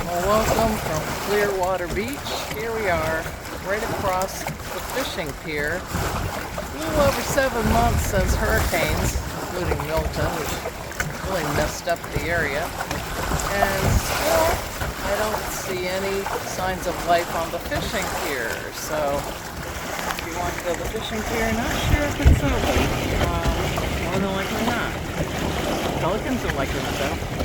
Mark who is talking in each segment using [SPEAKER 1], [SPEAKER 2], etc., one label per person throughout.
[SPEAKER 1] Well, welcome from Clearwater Beach. Here we are, right across the fishing pier. A little over 7 months since hurricanes, including Milton, which really messed up the area. And still, I don't see any signs of life on the fishing pier. So, if you want to go to the fishing pier, not sure if it's open. More than likely not. Pelicans are liking it though.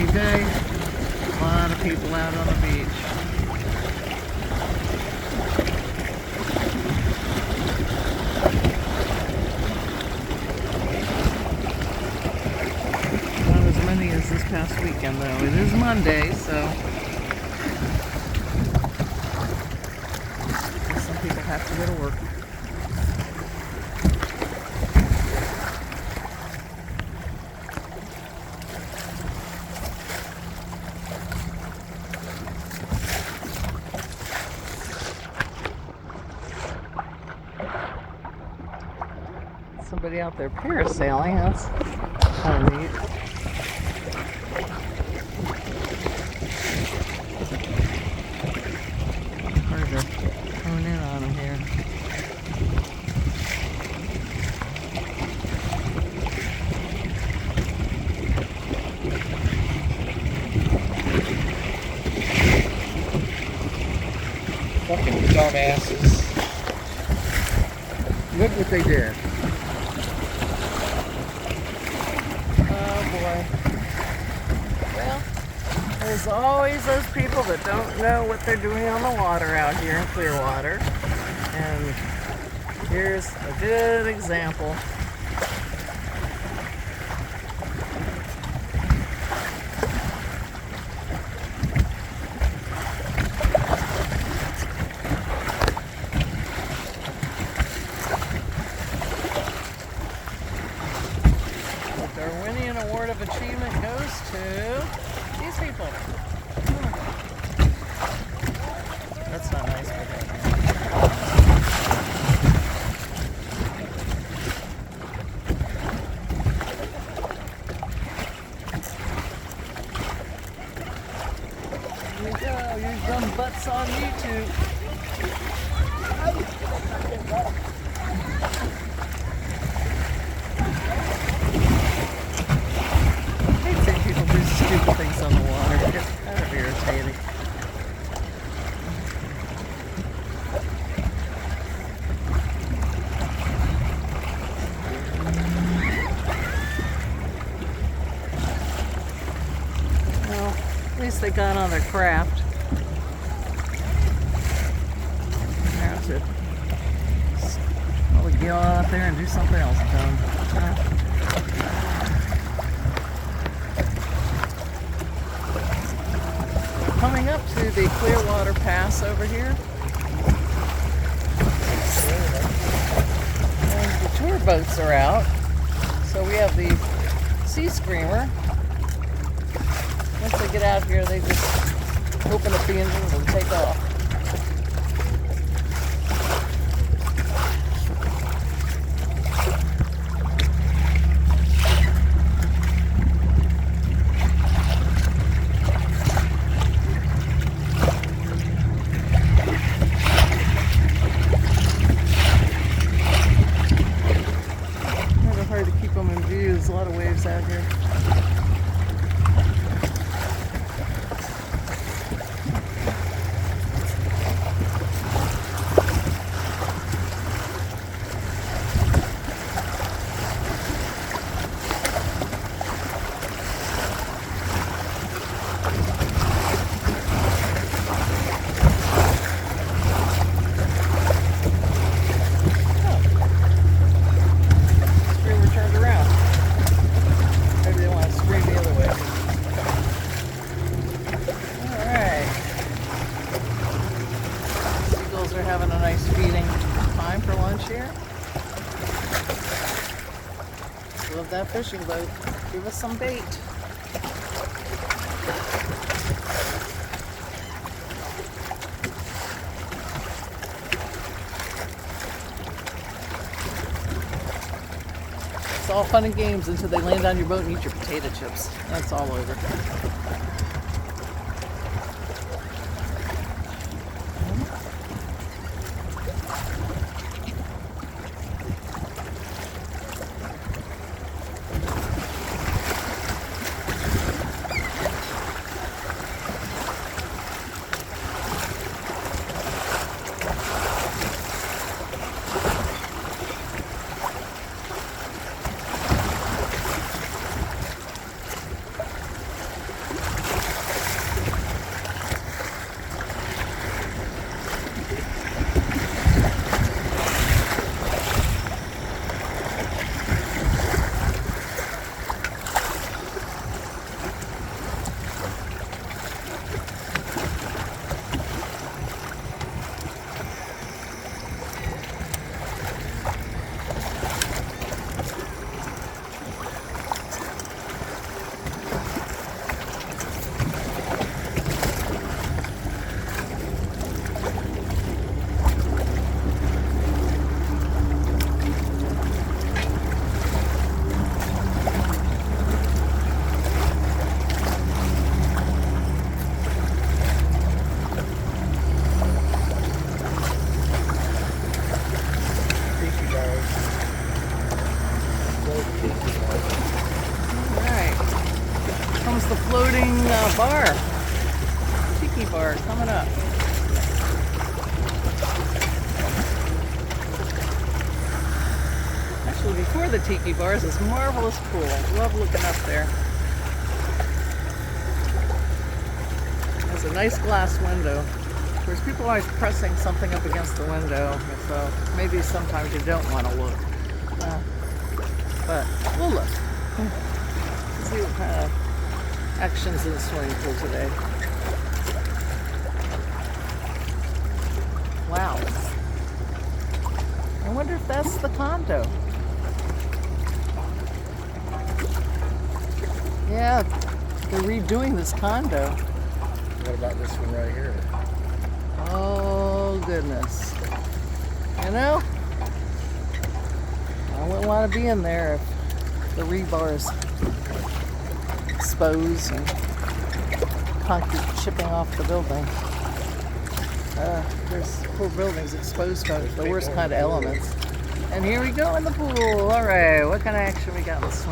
[SPEAKER 1] Day. A lot of people out on the beach. Not as many as this past weekend though. It is Monday, so some people have to go to work. Somebody out there parasailing, that's kind of neat. Hard to hone in on them here.
[SPEAKER 2] Fucking dumbasses. Look what they did.
[SPEAKER 1] Well, there's always those people that don't know what they're doing on the water out here in Clearwater. And here's a good example. Their winning award of achievement goes to these people. That's not nice, but here we go. Use them butts on YouTube. Stupid things on the water. It's kind of irritating. Well, at least they got on their craft. Now to probably get out there and do something else dumb. Coming up to the Clearwater Pass over here. And the tour boats are out. So we have the Sea Screamer. Once they get out here, they just open up the engines and take off. here? Love that fishing boat. Give us some bait. It's all fun and games until they land on your boat and eat your potato chips. That's all over. The floating bar, tiki bar coming up. Actually, before the tiki bar is this marvelous pool. Love looking up there. There's a nice glass window. Of course, people are always pressing something up against the window, so maybe sometimes you don't want to look. But we'll look. Let's see what kind of actions in the swimming pool today. Wow. I wonder if that's the condo. Yeah, they're redoing this condo.
[SPEAKER 2] What about this one right here?
[SPEAKER 1] Oh, goodness. You know, I wouldn't want to be in there if the rebar is exposed and concrete chipping off the building. There's poor buildings exposed to the worst kind of elements. And here we go in the pool. All right, what kind of action we got in the swim?